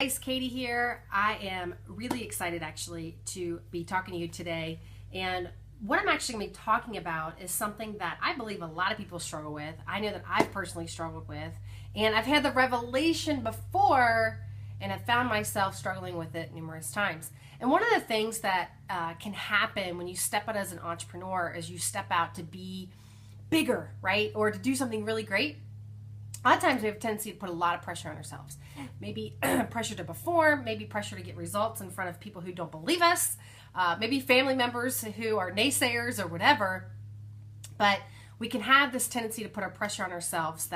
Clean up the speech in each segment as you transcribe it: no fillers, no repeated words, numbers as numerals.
Guys, Katie here. I am really excited actually to be talking to you today. And what I'm actually going to be talking about is something that I believe a lot of people struggle with. I know that I've personally struggled with, and I've had the revelation before, and I've found myself struggling with it numerous times. And one of the things that can happen when you step out as an entrepreneur is you step out to be bigger, right? Or to do something really great. A lot of times we have a tendency to put a lot of pressure on ourselves. Maybe pressure to perform, maybe pressure to get results in front of people who don't believe us, maybe family members who are naysayers or whatever. But we can have this tendency to put our pressure on ourselves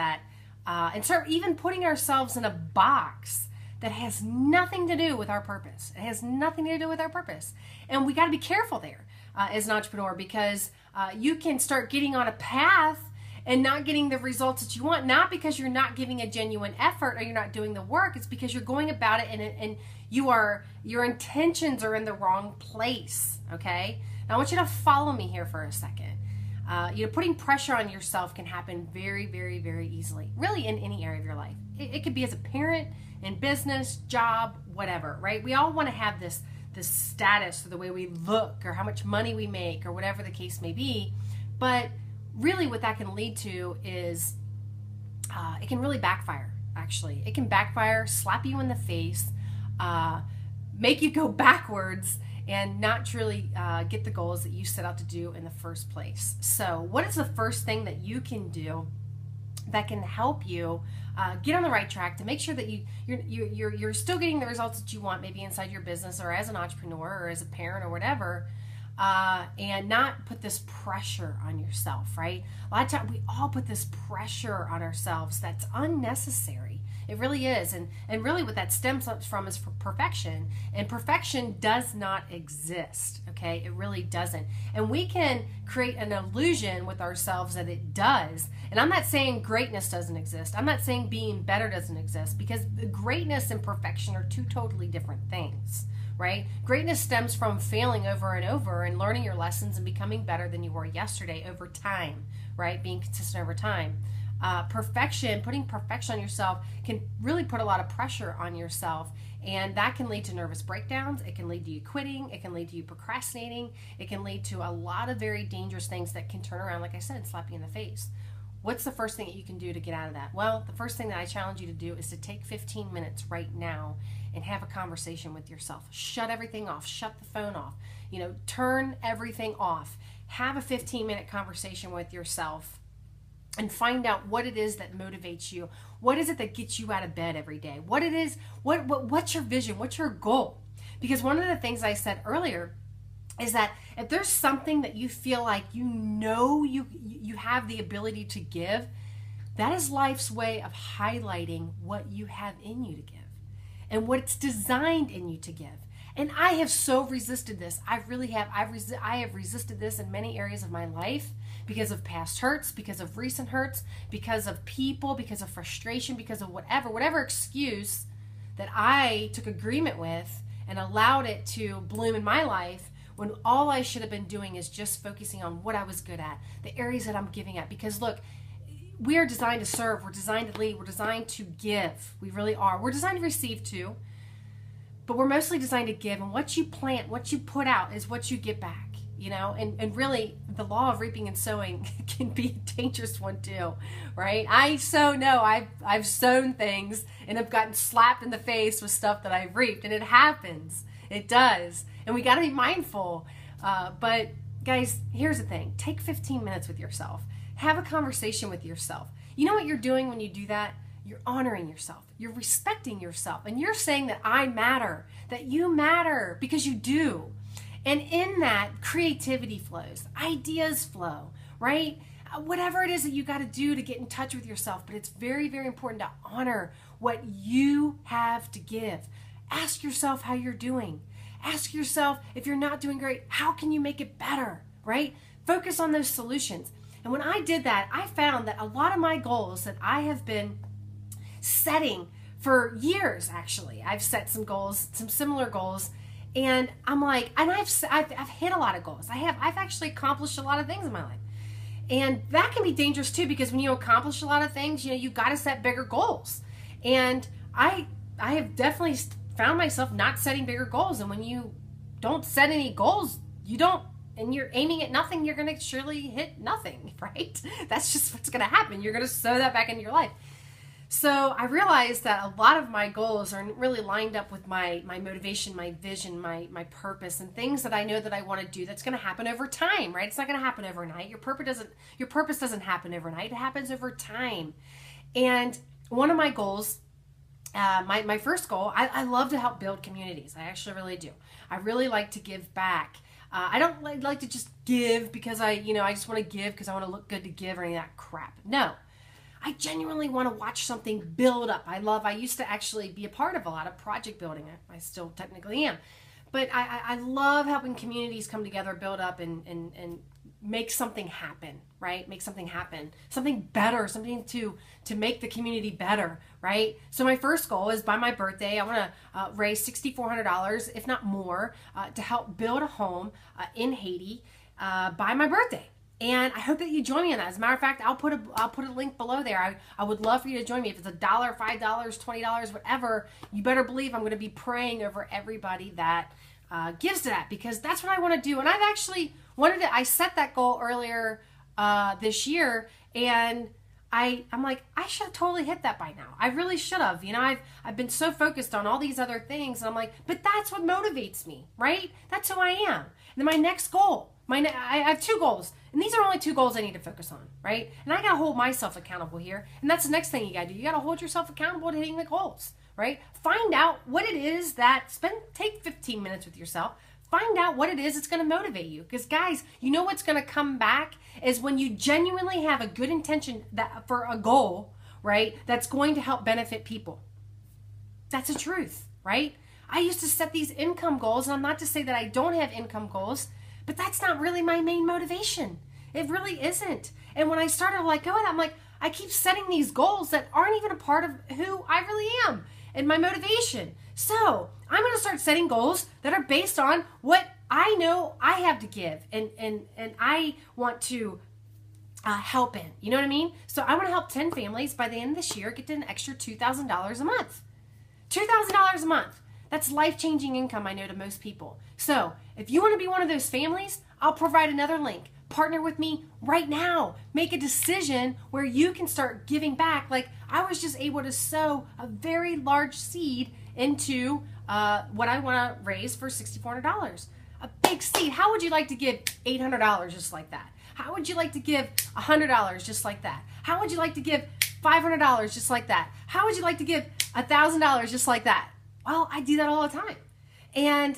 and start even putting ourselves in a box that has nothing to do with our purpose. It has nothing to do with our purpose. And we got to be careful there as an entrepreneur, because you can start getting on a path and not getting the results that you want, not because you're not giving a genuine effort or you're not doing the work. It's because you're going about it and your intentions are in the wrong place. Okay. Now I want you to follow me here for a second. Putting pressure on yourself can happen very, very, very easily, really in any area of your life. It could be as a parent, in business, job, whatever, right? We all want to have this status, or the way we look, or how much money we make, or whatever the case may be. But really what that can lead to is it can really backfire. Actually, it can backfire, slap you in the face, make you go backwards, and not truly get the goals that you set out to do in the first place. So what is the first thing that you can do that can help you get on the right track to make sure that you're still getting the results that you want, maybe inside your business or as an entrepreneur or as a parent or whatever, and not put this pressure on yourself, right? A lot of times we all put this pressure on ourselves that's unnecessary. It really is. And really what that stems from is perfection. And perfection does not exist, okay? It really doesn't. And we can create an illusion with ourselves that it does. And I'm not saying greatness doesn't exist. I'm not saying being better doesn't exist, because greatness and perfection are two totally different things, right? Greatness stems from failing over and over and learning your lessons and becoming better than you were yesterday over time, right? Being consistent over time. Putting perfection on yourself can really put a lot of pressure on yourself, and that can lead to nervous breakdowns. It can lead to you quitting. It can lead to you procrastinating. It can lead to a lot of very dangerous things that can turn around, like I said, slap you in the face. What's the first thing that you can do to get out of that? Well, the first thing that I challenge you to do is to take 15 minutes right now and have a conversation with yourself. Shut everything off. Shut the phone off. Turn everything off. Have a 15-minute conversation with yourself and find out what it is that motivates you. What is it that gets you out of bed every day? What's your vision? What's your goal? Because one of the things I said earlier is that if there's something that you feel like you have the ability to give, that is life's way of highlighting what you have in you to give and what it's designed in you to give. And I have so resisted this. I really have. I have resisted this in many areas of my life because of past hurts, because of recent hurts, because of people, because of frustration, because of whatever excuse that I took agreement with and allowed it to bloom in my life, when all I should have been doing is just focusing on what I was good at, the areas that I'm giving at. Because look, we are designed to serve, we're designed to lead, we're designed to give. We really are. We're designed to receive too, but we're mostly designed to give. And what you plant, what you put out is what you get back, and really the law of reaping and sowing can be a dangerous one too, right? I've sown things and have gotten slapped in the face with stuff that I've reaped, and it happens. It does. And we got to be mindful. But guys, here's the thing. Take 15 minutes with yourself. Have a conversation with yourself. You know what you're doing when you do that? You're honoring yourself. You're respecting yourself. And you're saying that I matter, that you matter, because you do. And in that, creativity flows, ideas flow, right? Whatever it is that you got to do to get in touch with yourself. But it's very, very important to honor what you have to give. Ask yourself how you're doing. Ask yourself, if you're not doing great, how can you make it better, right? Focus on those solutions. And when I did that, I found that a lot of my goals that I have been setting for years, actually, I've set some goals, some similar goals, and I'm like, and I've hit a lot of goals. I've actually accomplished a lot of things in my life. And that can be dangerous too, because when you accomplish a lot of things, you got to set bigger goals. And I I have definitely found myself not setting bigger goals. And when you don't set any goals, and you're aiming at nothing, you're going to surely hit nothing, right? That's just what's going to happen. You're going to sew that back into your life. So I realized that a lot of my goals are really lined up with my motivation, my vision, my purpose, and things that I know that I want to do that's going to happen over time, right? It's not going to happen overnight. Your purpose doesn't happen overnight. It happens over time. And one of my goals, my first goal, I love to help build communities. I actually really do. I really like to give back. I don't like to just give because I just want to give because I want to look good to give or any of that crap. No. I genuinely want to watch something build up. I used to actually be a part of a lot of project building. I still technically am. But I love helping communities come together, build up, and make something happen, right? Make something happen. Something better, something to make the community better, right? So my first goal is by my birthday, I want to raise $6,400, if not more, to help build a home in Haiti by my birthday. And I hope that you join me in that. As a matter of fact, I'll put a link below there. I would love for you to join me. If it's $1, $5, $20, whatever, you better believe I'm going to be praying over everybody that gives to that, because that's what I want to do. And I've actually I set that goal earlier this year, and I'm like, I should have totally hit that by now. I really should have. I've been so focused on all these other things, and I'm like, but that's what motivates me, right? That's who I am. And then my next goal, I have 2 goals, and these are only 2 goals I need to focus on, right? And I got to hold myself accountable here, and that's the next thing you got to do. You got to hold yourself accountable to hitting the goals, right? Find out what it is take 15 minutes with yourself. Find out what it is that's going to motivate you. Because guys, you know what's going to come back is when you genuinely have a good intention for a goal, right? That's going to help benefit people. That's the truth, right? I used to set these income goals, and I'm not to say that I don't have income goals, but that's not really my main motivation. It really isn't. And when I started to let go of that, I'm like, I keep setting these goals that aren't even a part of who I really am and my motivation. So I'm going to start setting goals that are based on what I know I have to give and I want to help in. You know what I mean? So I want to help 10 families by the end of this year get to an extra $2,000 a month. $2,000 a month. That's life-changing income, I know, to most people. So if you want to be one of those families, I'll provide another link. Partner with me right now. Make a decision where you can start giving back. Like I was just able to sow a very large seed into what I want to raise for $6,400. A big seed. How would you like to give $800 just like that? How would you like to give $100 just like that? How would you like to give $500 just like that? How would you like to give $1,000 just like that? Well, I do that all the time. And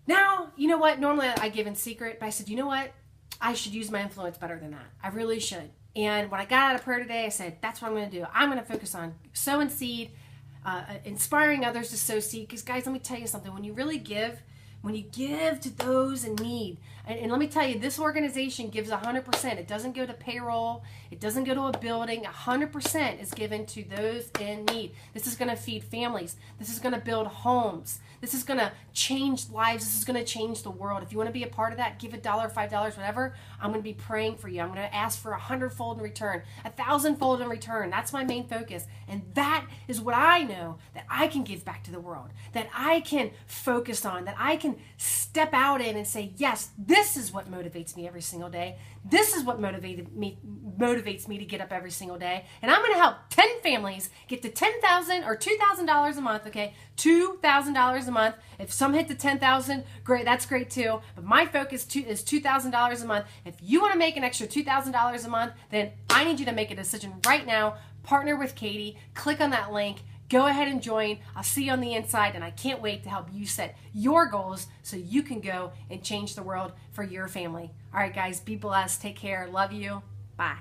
now, you know what? Normally I give in secret, but I said, you know what? I should use my influence better than that. I really should. And when I got out of prayer today, I said, that's what I'm going to do. I'm going to focus on sowing seed, inspiring others to sow seed. Because guys, let me tell you something. When you really give, when you give to those in need, and let me tell you, this organization gives 100%. It doesn't go to payroll. It doesn't go to a building. 100% is given to those in need. This is going to feed families. This is going to build homes. This is going to change lives. This is going to change the world. If you want to be a part of that, give $1, $5, whatever. I'm going to be praying for you. I'm going to ask for 100-fold in return, 1,000-fold in return. That's my main focus. And that is what I know that I can give back to the world, that I can focus on, that I can step out in and say, yes, this is what motivates me every single day. This is what motivates me to get up every single day. And I'm going to help 10 families get to $10,000 or $2,000 a month, okay? $2,000 a month. If some hit the $10,000, great, that's great too. But my focus is $2,000 a month. If you want to make an extra $2,000 a month, then I need you to make a decision right now. Partner with Katie. Click on that link. Go ahead and join. I'll see you on the inside, and I can't wait to help you set your goals so you can go and change the world for your family. All right, guys, be blessed. Take care. Love you. Bye.